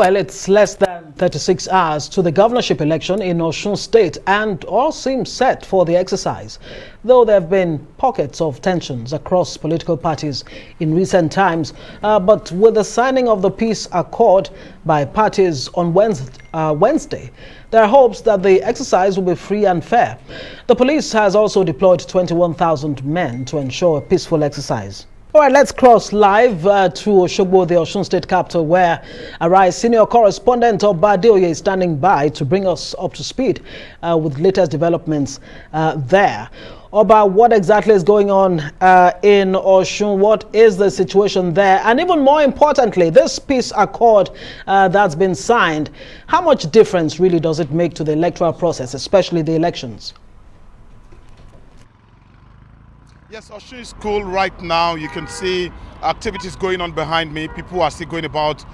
Well, it's less than 36 hours to the governorship election in Osun State, and all seems set for the exercise. Though there have been pockets of tensions across political parties in recent times, but with the signing of the peace accord by parties on Wednesday, there are hopes that the exercise will be free and fair. The police has also deployed 21,000 men to ensure a peaceful exercise. All right, let's cross live to Osogbo, the Osun State capital, where Arise senior correspondent Oba Adeoye is standing by to bring us up to speed with latest developments there. Oba, what exactly is going on in Osun? What is the situation there? And even more importantly, this peace accord that's been signed, how much difference really does it make to the electoral process, especially the elections? Yes, Osun is cool right now. You can see activities going on behind me. People are still going about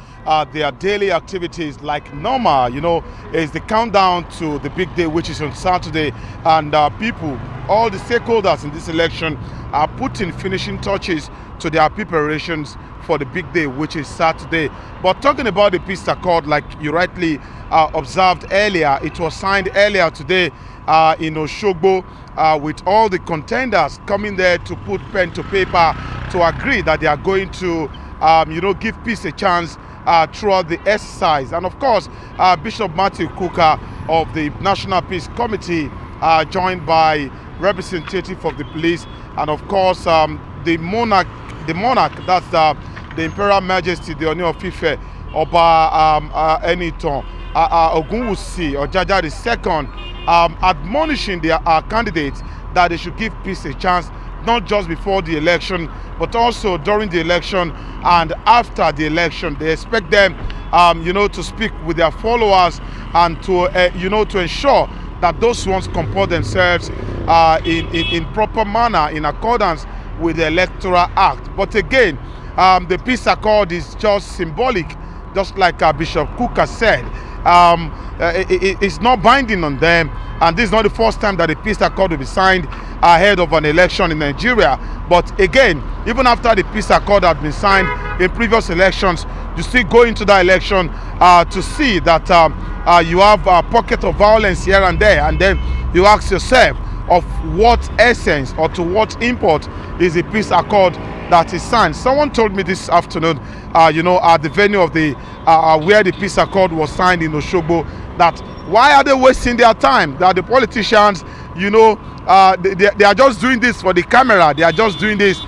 their daily activities like normal. You know, it's the countdown to the big day, which is on Saturday. And people, all the stakeholders in this election are putting finishing touches to their preparations for the big day, which is Saturday. But talking about the peace accord, like you rightly observed earlier, it was signed earlier today in Osogbo. With all the contenders coming there to put pen to paper to agree that they are going to, give peace a chance throughout the exercise. And of course, Bishop Matthew Kuka of the National Peace Committee, joined by representative of the police, and of course the monarch, that's the Imperial Majesty, the Oni of Ife, Oba Eniton Ogunwusi Ojaja II, admonishing their candidates that they should give peace a chance, not just before the election, but also during the election and after the election. They expect them, to speak with their followers and to, to ensure that those ones comport themselves in proper manner in accordance with the Electoral Act. But again, the peace accord is just symbolic, just like Bishop Kuka said. It's not binding on them, and this is not the first time that the peace accord will be signed ahead of an election in Nigeria. But again, even after the peace accord had been signed in previous elections, you still go into that election to see that you have a pocket of violence here and there, and then you ask yourself of what essence or to what import is the peace accord that is signed. Someone told me this afternoon, at the venue of the where the peace accord was signed in Osogbo, that why are they wasting their time? That the politicians, they are just doing this for the camera. They are just doing this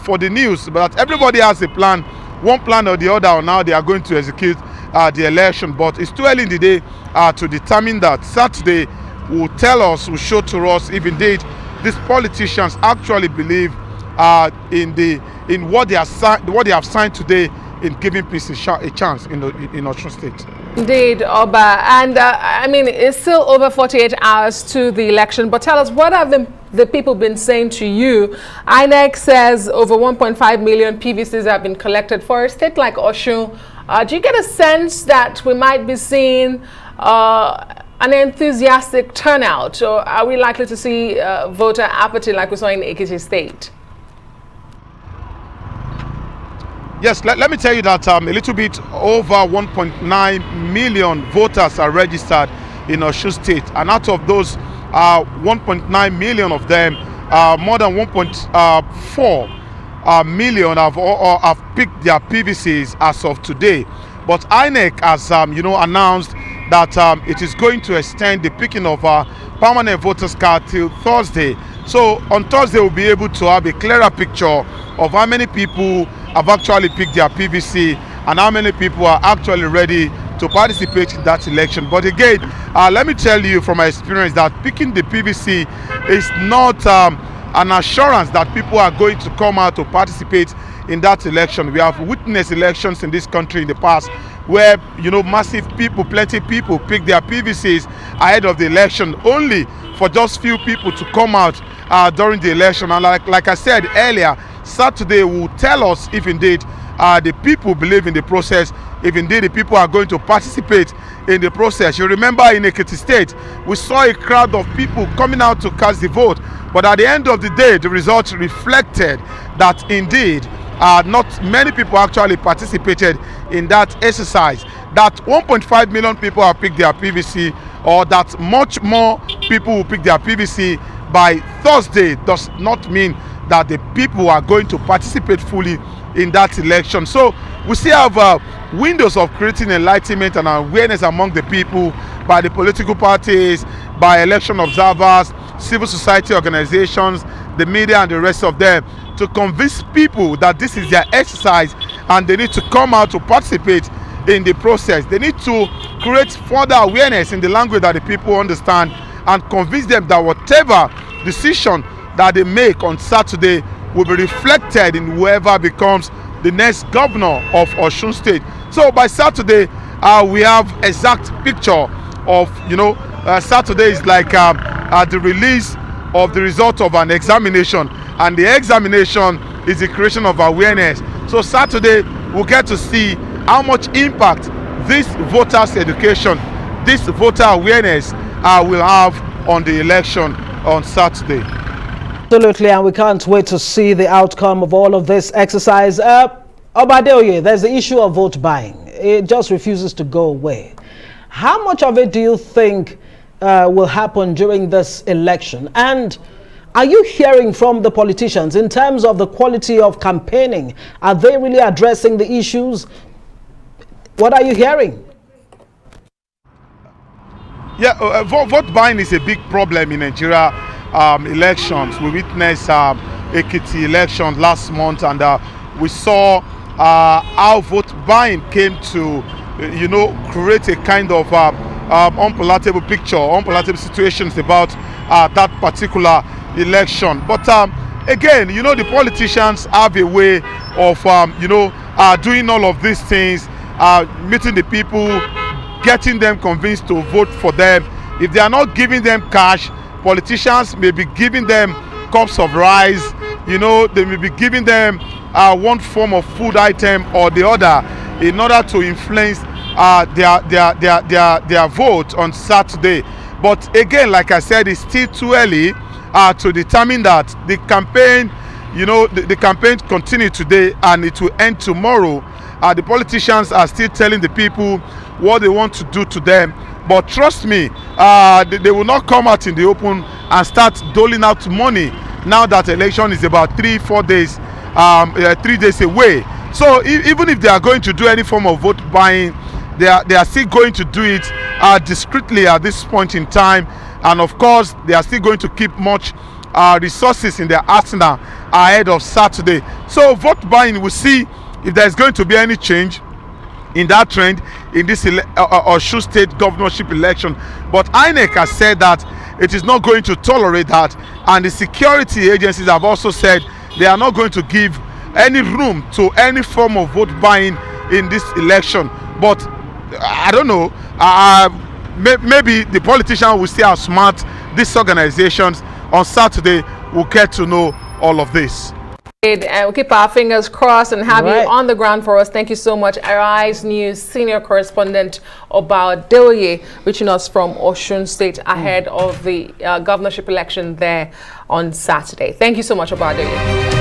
for the news. But everybody has a plan, one plan or the other, on how they are going to execute the election. But it's too early in the day to determine that. Saturday will tell us, will show to us if indeed these politicians actually believe in what they have signed today in giving peace a chance in Osun State. Indeed, Oba. And it's still over 48 hours to the election, but tell us, what have the people been saying to you? INEC says over 1.5 million PVCs have been collected for a state like Osun. Do you get a sense that we might be seeing an enthusiastic turnout, or are we likely to see voter apathy like we saw in Ekiti State? Yes, let me tell you that a little bit over 1.9 million voters are registered in Osun State, and out of those 1.9 million of them, more than 1.4 million have picked their PVCs as of today. But INEC has announced that it is going to extend the picking of permanent voters card till Thursday. So on Thursday we'll be able to have a clearer picture of how many people have actually picked their PVC and how many people are actually ready to participate in that election. But again, let me tell you from my experience that picking the PVC is not an assurance that people are going to come out to participate in that election. We have witnessed elections in this country in the past where massive people, plenty people pick their PVCs ahead of the election, only for just few people to come out during the election. And like I said earlier, Saturday will tell us if indeed the people believe in the process, if indeed the people are going to participate in the process. You remember in Ekiti State, we saw a crowd of people coming out to cast the vote, but at the end of the day, the results reflected that indeed not many people actually participated in that exercise. That 1.5 million people have picked their PVC, or that much more people will pick their PVC by Thursday, does not mean that the people are going to participate fully in that election. So we still have windows of creating enlightenment and awareness among the people by the political parties, by election observers, civil society organizations, the media and the rest of them, to convince people that this is their exercise and they need to come out to participate in the process. They need to create further awareness in the language that the people understand, and convince them that whatever decision that they make on Saturday will be reflected in whoever becomes the next governor of Osun State. So by Saturday, we have exact picture of, Saturday is like the release of the result of an examination, and the examination is the creation of awareness. So Saturday we'll get to see how much impact this voters education, this voter awareness will have on the election on Saturday. Absolutely, and we can't wait to see the outcome of all of this exercise. Oba Adeoye, there's the issue of vote buying. It just refuses to go away. How much of it do you think will happen during this election? And are you hearing from the politicians in terms of the quality of campaigning? Are they really addressing the issues? What are you hearing? Yeah, vote buying is a big problem in Nigeria. Elections, we witnessed Ekiti elections last month, and we saw how vote buying came to create a kind of unpalatable picture, unpalatable situations about that particular election. But again, the politicians have a way of doing all of these things, meeting the people, getting them convinced to vote for them. If they are not giving them cash, politicians may be giving them cups of rice. They may be giving them one form of food item or the other in order to influence their vote on Saturday. But again, like I said, it's still too early to determine that. The campaign, the campaign continues today and it will end tomorrow. The politicians are still telling the people what they want to do to them. But trust me, they will not come out in the open and start doling out money now that election is about 3-4 days, 3 days away. So even if they are going to do any form of vote buying, they are still going to do it discreetly at this point in time. And of course, they are still going to keep much resources in their arsenal ahead of Saturday. So vote buying, we'll see if there is going to be any change in that trend in this Osun State governorship election. But INEC has said that it is not going to tolerate that, and the security agencies have also said they are not going to give any room to any form of vote buying in this election. But I don't know, maybe the politicians will see how smart these organizations on Saturday will get to know all of this. And we'll keep our fingers crossed and have you on the ground for us. Thank you so much. Arise News senior correspondent Oba Adeoye reaching us from Osun State ahead of the governorship election there on Saturday. Thank you so much, Oba Adeoye.